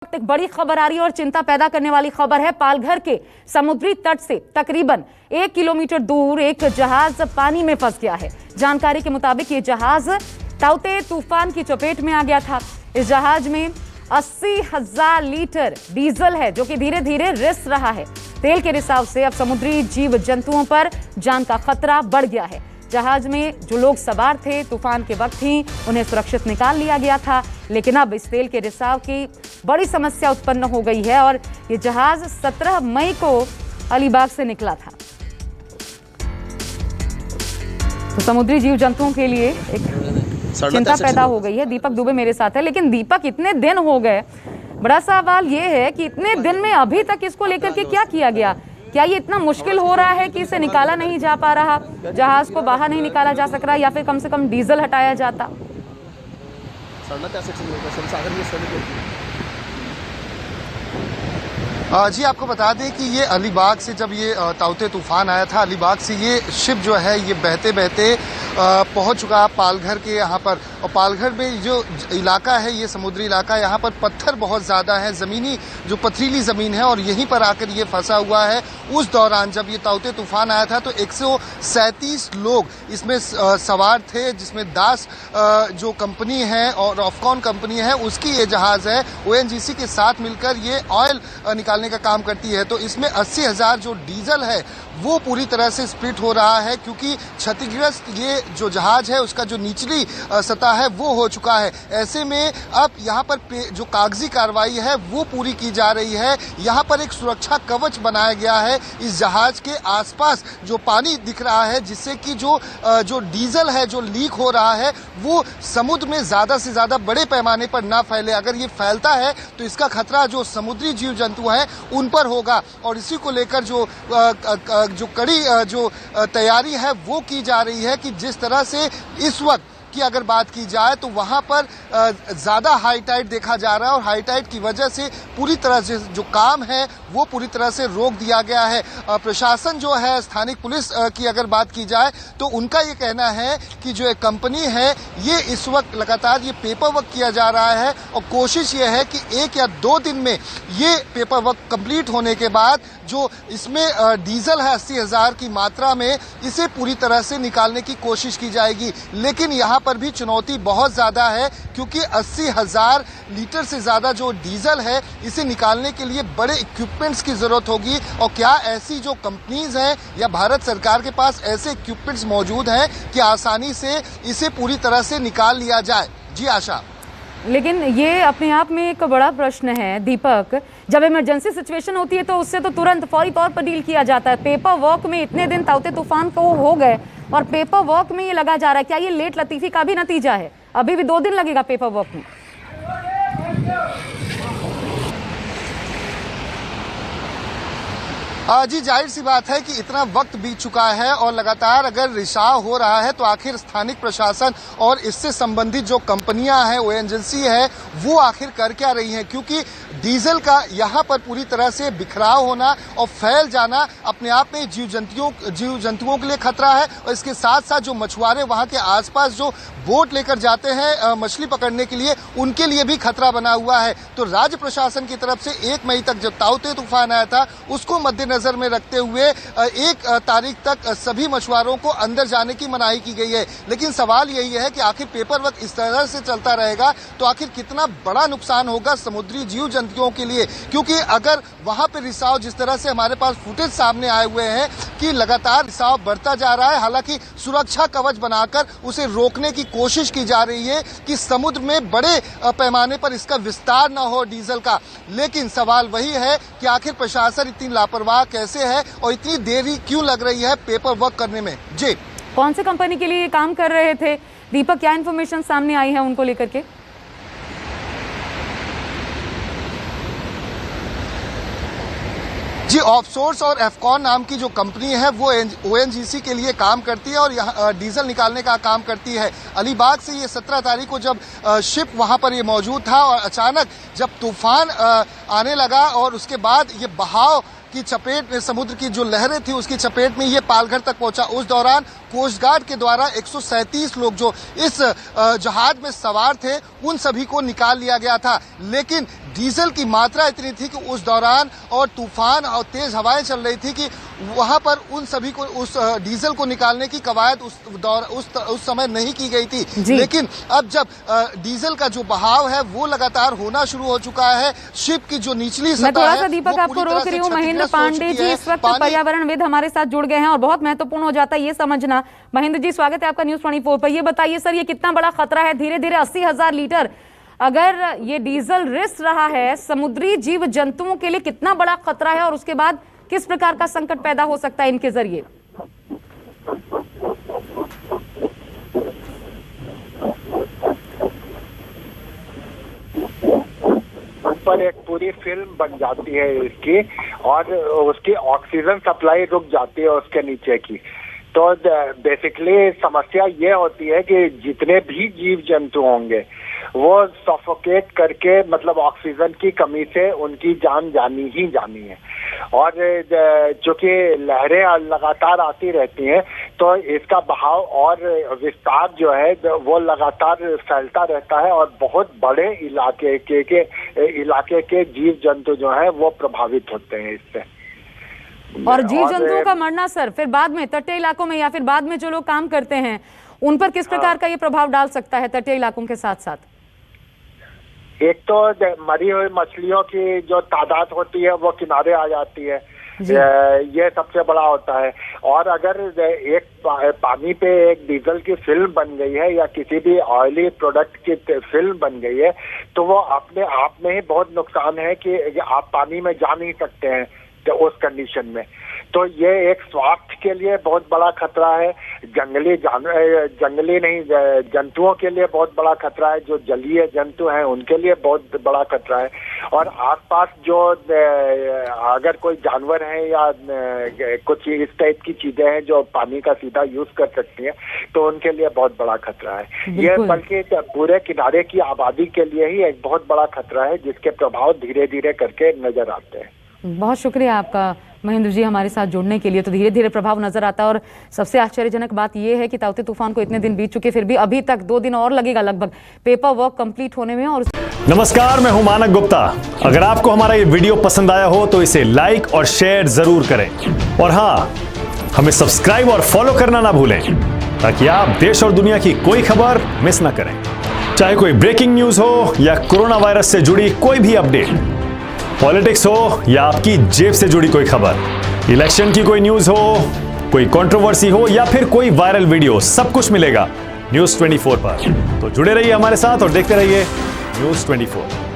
एक बड़ी खबर आ रही है और चिंता पैदा करने वाली खबर है। पालघर के समुद्री तट से तकरीबन 1 किलोमीटर दूर एक जहाज पानी में फंस गया है। जानकारी के मुताबिक ये जहाज ताउते तूफान की चपेट में आ गया था। इस जहाज में 80,000 लीटर डीजल है जो कि धीरे धीरे रिस रहा है। तेल के रिसाव से अब समुद्री जीव जंतुओं पर जान का खतरा बढ़ गया है। जहाज में जो लोग सवार थे तूफान के वक्त ही उन्हें सुरक्षित निकाल लिया गया था, लेकिन अब इस तेल के रिसाव की बड़ी समस्या उत्पन्न हो गई है और ये जहाज 17 मई को अलीबाग से निकला था। तो समुद्री जीव जंतुओं के लिए एक चिंता पैदा हो गई है। दीपक दुबे मेरे साथ है। लेकिन दीपक, इतने दिन हो गए, बड़ा सवाल ये है कि इतने दिन में अभी तक इसको लेकर के क्या किया गया? क्या ये इतना मुश्किल हो रहा है कि इसे निकाला नहीं जा पा रहा, जहाज को बाहर नहीं निकाला जा सक रहा, या फिर कम से कम डीजल हटाया जाता? जी आपको बता दें कि ये अलीबाग से जब ये ताउते तूफान आया था, अलीबाग से ये शिप जो है ये बहते बहते पहुंच चुका पालघर के यहाँ पर। और पालघर में जो इलाका है ये समुद्री इलाका, यहाँ पर पत्थर बहुत ज़्यादा है, ज़मीनी जो पथरीली ज़मीन है, और यहीं पर आकर ये फंसा हुआ है। उस दौरान जब ये ताउते तूफान आया था तो 137 लोग इसमें सवार थे, जिसमें दास जो कंपनी है और ऑफकॉन कंपनी है उसकी ये जहाज़ है, ONGC के साथ मिलकर ये ऑयल निकालने का काम करती है। तो इसमें 80,000 जो डीजल है वो पूरी तरह से स्प्लिट हो रहा है, क्योंकि क्षतिग्रस्त ये जो जहाज है उसका जो निचली सतह है वो हो चुका है। ऐसे में अब यहाँ पर जो कागजी कार्रवाई है वो पूरी की जा रही है। यहाँ पर एक सुरक्षा कवच बनाया गया है इस जहाज के आसपास, जो पानी दिख रहा है, जिससे कि जो डीजल है जो लीक हो रहा है वो समुद्र में ज्यादा से ज्यादा बड़े पैमाने पर ना फैले। अगर ये फैलता है तो इसका खतरा जो समुद्री जीव जंतु हैं उन पर होगा, और इसी को लेकर जो कड़ी जो तैयारी है वो की जा रही है कि जिस तरह से इस वक्त की अगर बात की जाए तो वहां पर ज्यादा हाई टाइड देखा जा रहा है, और हाई टाइड की वजह से पूरी तरह से जो काम है वो पूरी तरह से रोक दिया गया है। प्रशासन जो है, स्थानिक पुलिस की अगर बात की जाए तो उनका ये कहना है कि जो एक कंपनी है ये इस वक्त लगातार ये पेपर वर्क किया जा रहा है, और कोशिश ये है कि 1 या 2 दिन में ये पेपर वर्क कंप्लीट होने के बाद जो इसमें डीजल है 80,000 की मात्रा में, इसे पूरी तरह से निकालने की कोशिश की जाएगी। लेकिन यहाँ पर भी चुनौती बहुत ज्यादा है, क्योंकि 80,000 लीटर से ज्यादा जो डीजल है इसे निकालने के लिए बड़े इक्विपमेंट्स की जरूरत होगी। और क्या ऐसी जो कंपनीज हैं या भारत सरकार के पास ऐसे इक्विपमेंट्स मौजूद हैं कि आसानी से इसे पूरी तरह से निकाल लिया जाए? जी आशा। लेकिन ये अपने आप में एक बड़ा प्रश्न है दीपक, जब इमरजेंसी सिचुएशन होती है तो उससे तो तुरंत फौरी तौर पर डील किया जाता है। पेपर वर्क में इतने दिन ताउते तूफान को हो गए और पेपर वर्क में ये लगा जा रहा है, क्या ये लेट लतीफी का भी नतीजा है? अभी भी 2 दिन लगेगा पेपर वर्क में। जी जाहिर सी बात है कि इतना वक्त बीत चुका है और लगातार अगर रिसाव हो रहा है तो आखिर स्थानिक प्रशासन और इससे संबंधित जो कंपनियां हैं, ONGC है, वो आखिर कर क्या रही हैं? क्योंकि डीजल का यहाँ पर पूरी तरह से बिखराव होना और फैल जाना अपने आप में जीव जंतुओं के लिए खतरा है, और इसके साथ साथ जो मछुआरे वहाँ के आसपास जो बोट लेकर जाते हैं मछली पकड़ने के लिए, उनके लिए भी खतरा बना हुआ है। तो राज्य प्रशासन की तरफ से 1 मई तक जब ताउते तूफान आया था उसको मद्देनजर में रखते हुए 1 तारीख तक सभी मछुआरों को अंदर जाने की मनाही की गई है। लेकिन सवाल यही है कि आखिर पेपर वर्क इस तरह से चलता रहेगा तो आखिर कितना बड़ा नुकसान होगा समुद्री जीव जंतुओं के लिए? क्योंकि अगर वहां पर रिसाव, जिस तरह से हमारे पास फुटेज सामने आए हुए हैं कि लगातार रिसाव बढ़ता जा रहा है, हालांकि सुरक्षा कवच बनाकर उसे रोकने की कोशिश की जा रही है कि समुद्र में बड़े पैमाने पर इसका विस्तार न हो डीजल का। लेकिन सवाल वही है कि आखिर प्रशासन इतनी लापरवाह कैसे है और इतनी देरी क्यों लग रही है पेपर वर्क करने में? जी, कौन सी कंपनी के लिए ये काम कर रहे थे दीपक? क्या इन्फॉर्मेशन सामने आई है उनको लेकर के? जी, ऑफसोर्स और एफकॉन नाम की जो कंपनी है वो ONGC के लिए काम करती है और यहाँ डीजल निकालने का काम करती है। अलीबाग से ये 17 तारीख को जब शिप वहां पर ये मौजूद था, और अचानक जब तूफान आने लगा और उसके बाद ये बहाव की चपेट में, समुद्र की जो लहरें थी उसकी चपेट में ये पालघर तक पहुंचा। उस दौरान कोस्ट गार्ड के द्वारा 137 लोग जो इस जहाज में सवार थे उन सभी को निकाल लिया गया था। लेकिन डीजल की मात्रा इतनी थी कि उस दौरान और तूफान और तेज हवाएं चल रही थी कि वहां पर उन सभी को उस डीजल को निकालने की कवायद उस समय नहीं की गई थी। लेकिन अब जब डीजल का जो बहाव है वो लगातार होना शुरू हो चुका है, शिप की जो निचली सतह है, मैं थोड़ा सा दीपक आपको रोक रही हूँ। महेंद्र पांडे जी इस वक्त पर्यावरणविद हमारे साथ जुड़ गए हैं और बहुत महत्वपूर्ण हो जाता है ये समझना। महेंद्र जी, स्वागत है आपका न्यूज 24 पर। ये बताइए सर, ये कितना बड़ा खतरा है? धीरे धीरे 80,000 लीटर अगर ये डीजल रिस रहा है, समुद्री जीव जंतुओं के लिए कितना बड़ा खतरा है और उसके बाद किस प्रकार का संकट पैदा हो सकता है इनके जरिए? पर एक पूरी फिल्म बन जाती है इसकी और उसकी ऑक्सीजन सप्लाई रुक जाती है उसके नीचे की। तो बेसिकली समस्या ये होती है कि जितने भी जीव जंतु होंगे वो सफोकेट करके, मतलब ऑक्सीजन की कमी से उनकी जान जानी ही जानी है। और चूंकि लहरें लगातार आती रहती हैं तो इसका बहाव और विस्तार जो है वो लगातार फैलता रहता है और बहुत बड़े इलाके के जीव जंतु जो हैं वो प्रभावित होते हैं इससे। और जीव जंतुओं का मरना सर फिर बाद में तटीय इलाकों में या फिर बाद में जो लोग काम करते हैं उन पर किस प्रकार का ये प्रभाव डाल सकता है तटीय इलाकों के साथ साथ? एक तो मरी हुई मछलियों की जो तादाद होती है वो किनारे आ जाती है, ये सबसे बड़ा होता है। और अगर एक पानी पे एक डीजल की फिल्म बन गई है या किसी भी ऑयली प्रोडक्ट की फिल्म बन गई है तो वो अपने आप में ही बहुत नुकसान है कि आप पानी में जा नहीं सकते हैं उस कंडीशन में। तो ये एक स्वास्थ्य के लिए बहुत बड़ा खतरा है, जंगली नहीं जंतुओं के लिए बहुत बड़ा खतरा है, जो जलीय जंतु हैं उनके लिए बहुत बड़ा खतरा है। और आसपास जो अगर कोई जानवर है या कुछ इस टाइप की चीजें हैं जो पानी का सीधा यूज कर सकती हैं तो उनके लिए बहुत बड़ा खतरा है ये। बल्कि पूरे किनारे की आबादी के लिए ही एक बहुत बड़ा खतरा है जिसके प्रभाव धीरे धीरे करके नजर आते हैं। बहुत शुक्रिया आपका महेंद्र जी हमारे साथ जुड़ने के लिए। तो धीरे धीरे प्रभाव नजर आता है और सबसे आश्चर्यजनक बात यह है कि ताउते तूफान को इतने दिन बीत चुके फिर भी अभी तक 2 दिन और लगेगा लगभग पेपर वर्क कंप्लीट होने में। और नमस्कार, मैं हूं मानक गुप्ता। अगर आपको हमारा ये वीडियो पसंद आया हो तो इसे लाइक और शेयर जरूर करें और हाँ, हमें सब्सक्राइब और फॉलो करना ना भूलें ताकि आप देश और दुनिया की कोई खबर मिस ना करें। चाहे कोई ब्रेकिंग न्यूज हो या कोरोना वायरस से जुड़ी कोई भी अपडेट, पॉलिटिक्स हो या आपकी जेब से जुड़ी कोई खबर, इलेक्शन की कोई न्यूज हो, कोई कंट्रोवर्सी हो या फिर कोई वायरल वीडियो, सब कुछ मिलेगा न्यूज 24 पर। तो जुड़े रहिए हमारे साथ और देखते रहिए न्यूज 24।